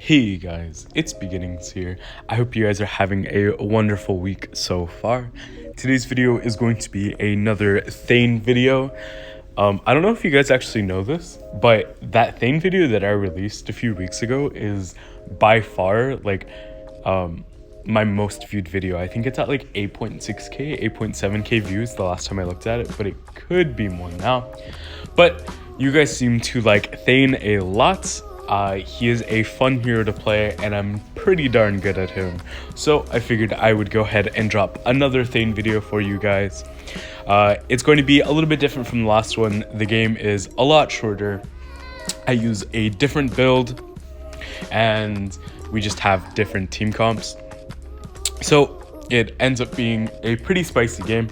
Hey guys, it's Beginnings here. I hope you guys are having a wonderful week so far. Today's video is going to be another Thane video. I don't know if you guys actually know this, but that Thane video that I released a few weeks ago is by far like my most viewed video. I think it's at like 8.6k, 8.7k views the last time I looked at it, but it could be more now. But you guys seem to like Thane a lot. He is a fun hero to play, and I'm pretty darn good at him. So I figured I would go ahead and drop another Thane video for you guys. It's going to be a little bit different from the last one. The game is a lot shorter. I use a different build, and we just have different team comps. So it ends up being a pretty spicy game.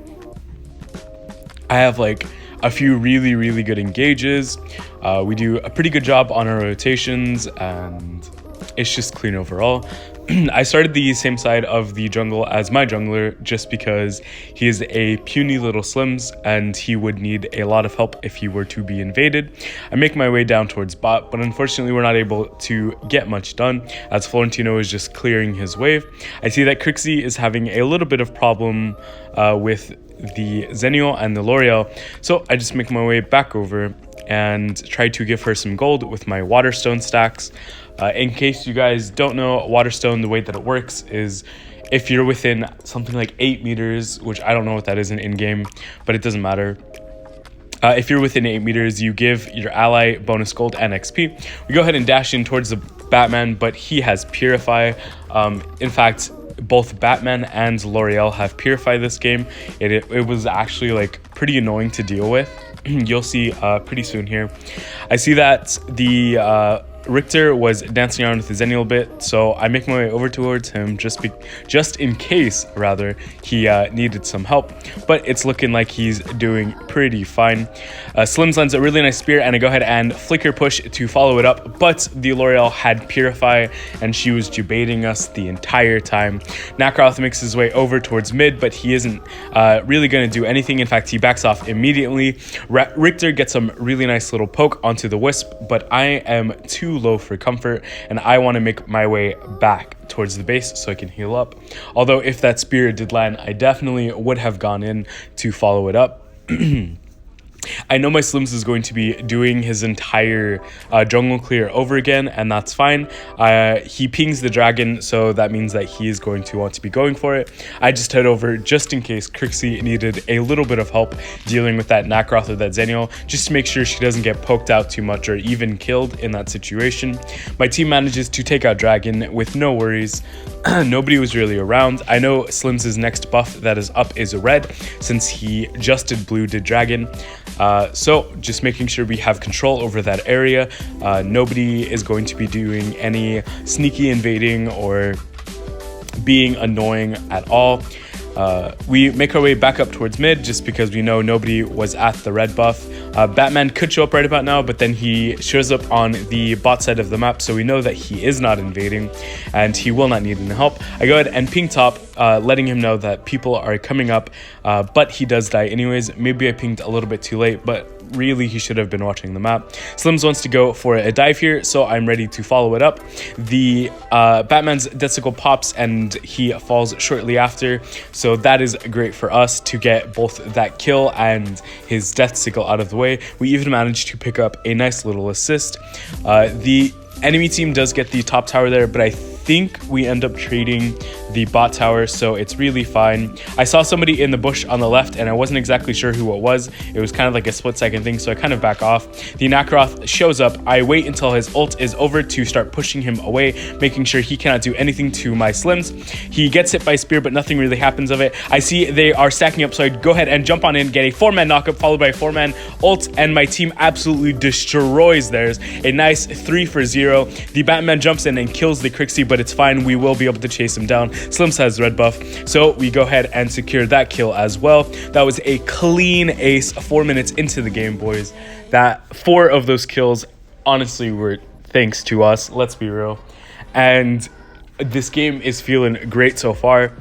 I have like a few really good engages. We do a pretty good job on our rotations, and it's just clean overall. I started the same side of the jungle as my jungler just because he is a puny little Slims and he would need a lot of help if he were to be invaded. I make my way down towards bot, but unfortunately we're not able to get much done as Florentino is just clearing his wave. I see that Crixie is having a little bit of problem with the Zenio and the L'Oreal, so I just make my way back over and try to give her some gold with my Waterstone stacks. In case you guys don't know, Waterstone, the way that it works is if you're within something like 8 meters, which I don't know what that is in-game, but it doesn't matter. If you're within 8 meters, you give your ally bonus gold and XP. We go ahead and dash in towards the Batman, but he has Purify. In fact, both Batman and L'Oreal have Purify this game. It was actually like pretty annoying to deal with. You'll see pretty soon here. I see that the Richter was dancing around with his Zennial bit, so I make my way over towards him just in case rather he needed some help, but it's looking like he's doing pretty fine. Slims lands a really nice spear, and I go ahead and flicker push to follow it up, but the L'Oreal had Purify and she was debating us the entire time. Nakaroth makes his way over towards mid, but he isn't really going to do anything. In fact, he backs off immediately. Richter gets some really nice little poke onto the Wisp, but I am too low for comfort and I want to make my way back towards the base so I can heal up. Although if that spear did land, I definitely would have gone in to follow it up. I know my Slims is going to be doing his entire jungle clear over again, and that's fine. He pings the dragon, so that means that he is going to want to be going for it. I just head over just in case Crixie needed a little bit of help dealing with that Nakaroth or that Zenio, just to make sure she doesn't get poked out too much or even killed in that situation. My team manages to take out dragon with no worries. Nobody was really around. I know Slims' next buff that is up is red, since he just did blue did dragon. So just making sure we have control over that area. Nobody is going to be doing any sneaky invading or being annoying at all. We make our way back up towards mid just because we know nobody was at the red buff. Batman could show up right about now, but then he shows up on the bot side of the map, so we know that he is not invading and he will not need any help. I go ahead and ping top, letting him know that people are coming up, but he does die anyways. Maybe I pinged a little bit too late, but really he should have been watching the map. Slims wants to go for a dive here, so I'm ready to follow it up. The Batman's Death Sickle pops and he falls shortly after, so that is great for us to get both that kill and his Death Sickle out of the way. We even managed to pick up a nice little assist. The enemy team does get the top tower there, but I think we end up trading the bot tower, so it's really fine. I saw somebody in the bush on the left and I wasn't exactly sure who it was. It was kind of like a split-second thing, so I kind of back off. The Nakaroth shows up. I wait until his ult is over to start pushing him away, making sure he cannot do anything to my Slims. He gets hit by spear, but nothing really happens of it. I see they are stacking up, so I go ahead and jump on in, get a 4-man knockup followed by a 4-man ult, and my team absolutely destroys theirs. A nice 3 for 0. The Batman jumps in and kills the Crixie, but it's fine. We will be able to chase him down. Slims has red buff, so we go ahead and secure that kill as well. That was a clean ace 4 minutes into the game, boys. That 4 of those kills honestly were thanks to us, let's be real. And this game is feeling great so far.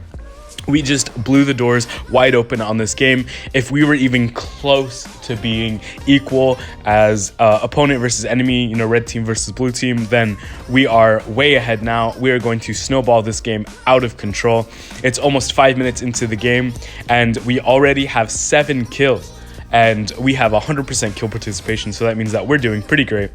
We just blew the doors wide open on this game. If we were even close to being equal as opponent versus enemy, you know, red team versus blue team, then we are way ahead now. We are going to snowball this game out of control. It's almost 5 minutes into the game, and we already have 7 kills. And we have 100% kill participation, so that means that we're doing pretty great.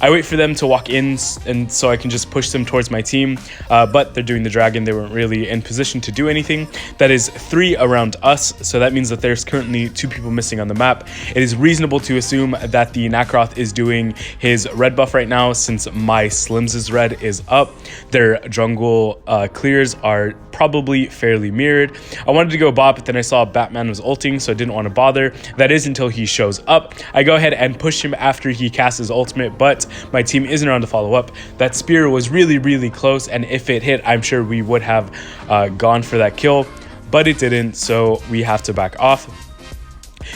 I wait for them to walk in, and so I can just push them towards my team, but they're doing the dragon. They weren't really in position to do anything. That is 3 around us, so that means that there's currently 2 people missing on the map. It is reasonable to assume that the Nacroth is doing his red buff right now, since my Slims' red is up. Their jungle clears are probably fairly mirrored. I wanted to go bot, but then I saw Batman was ulting, so I didn't want to bother. That is until he shows up. I go ahead and push him after he casts his ultimate, but my team isn't around to follow up. That spear was really, really close, and if it hit, I'm sure we would have gone for that kill, but it didn't, so we have to back off.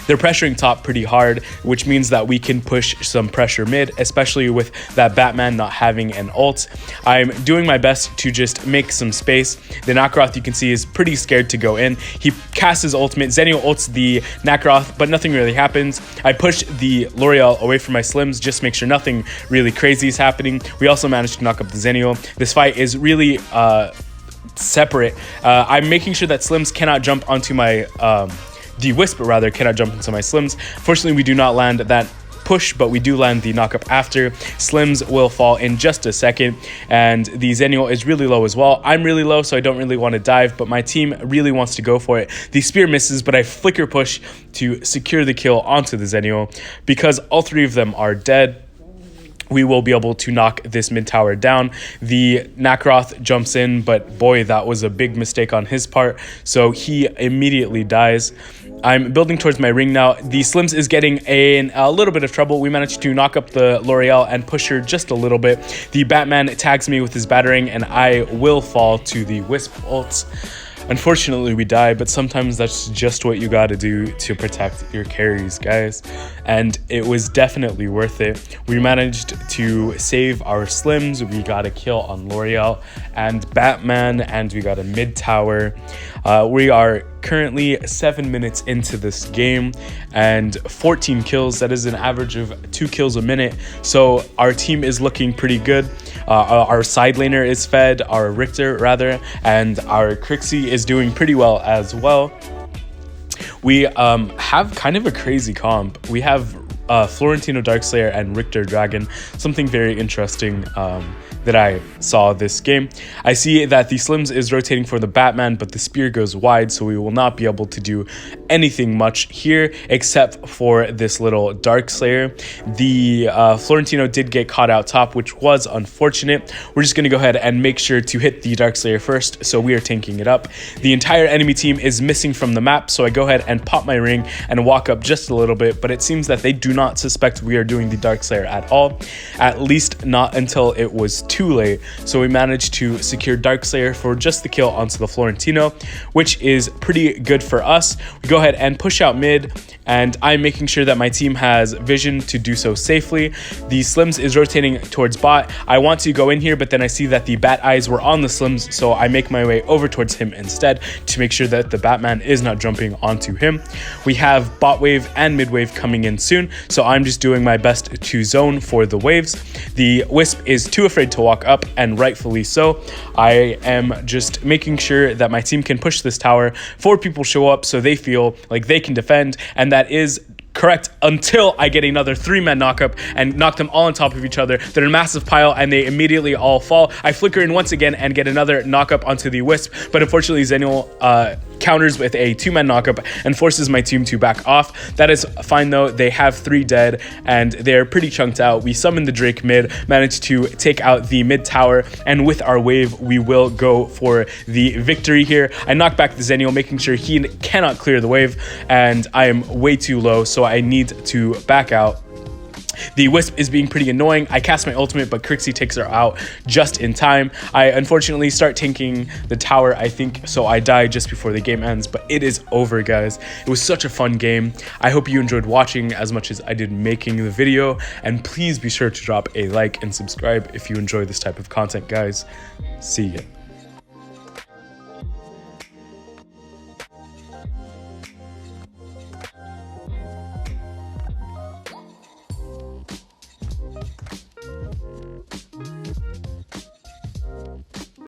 They're pressuring top pretty hard, which means that we can push some pressure mid, especially with that Batman not having an ult. I'm doing my best to just make some space. The Nacroth, you can see, is pretty scared to go in. He casts his ultimate. Zenio ults the Nacroth, but nothing really happens. I push the L'Oreal away from my Slims, just make sure nothing really crazy is happening. We also managed to knock up the Zenio. This fight is really separate. I'm making sure that Slims cannot jump onto my... the Wisp rather cannot jump into my Slims. Fortunately, we do not land that push, but we do land the knockup after. Slims will fall in just a second, and the Zenio is really low as well. I'm really low, so I don't really want to dive, but my team really wants to go for it. The spear misses, but I flicker push to secure the kill onto the Zenio. Because all 3 of them are dead, we will be able to knock this mid tower down. The Nacroth jumps in, but boy, that was a big mistake on his part, so he immediately dies. I'm building towards my ring now. The Slims is getting a little bit of trouble. We managed to knock up the L'Oreal and push her just a little bit. The Batman tags me with his battering, and I will fall to the Wisp ults. Unfortunately, we die, but sometimes that's just what you gotta do to protect your carries, guys. And it was definitely worth it. We managed to save our Slims. We got a kill on L'Oreal and Batman, and we got a mid tower. We are currently 7 minutes into this game and 14 kills. That is an average of 2 kills a minute. So our team is looking pretty good. Our side laner is fed, our Richter rather, and our Crixie is doing pretty well as well. We have kind of a crazy comp. We have Florentino Darkslayer and Richter Dragon, something very interesting that I saw this game. I see that the Slims is rotating for the Batman, but the spear goes wide, so we will not be able to do anything much here except for this little Darkslayer. The Florentino did get caught out top, which was unfortunate. We're just going to go ahead and make sure to hit the Darkslayer first, so we are tanking it up. The entire enemy team is missing from the map, so I go ahead and pop my ring and walk up just a little bit, but it seems that they do not suspect we are doing the Darkslayer at all, at least not until it was too late. So we managed to secure Darkslayer for just the kill onto the Florentino, which is pretty good for us. We go ahead and push out mid, and I'm making sure that my team has vision to do so safely. The Slims is rotating towards bot. I want to go in here, but then I see that the bat eyes were on the Slims, so I make my way over towards him instead to make sure that the Batman is not jumping onto him. We have bot wave and mid wave coming in soon, so I'm just doing my best to zone for the waves. The Wisp is too afraid to walk up, and rightfully so. I am just making sure that my team can push this tower. 4 people show up so they feel like they can defend, and that is correct until I get another 3-man knockup and knock them all on top of each other. They're in a massive pile and they immediately all fall. I flicker in once again and get another knockup onto the Wisp, but unfortunately Zenial counters with a 2-man knockup and forces my team to back off. That is fine though. They have 3 dead and they're pretty chunked out. We summon the Drake mid, managed to take out the mid tower, and with our wave we will go for the victory here. I knock back the Zenial, making sure he cannot clear the wave, and I am way too low, so I need to back out. The Wisp is being pretty annoying. I cast my ultimate, but Crixie takes her out just in time. I unfortunately start tanking the tower, I think, so I die just before the game ends, but it is over, guys. It was such a fun game. I hope you enjoyed watching as much as I did making the video, and please be sure to drop a like and subscribe if you enjoy this type of content, guys. See ya.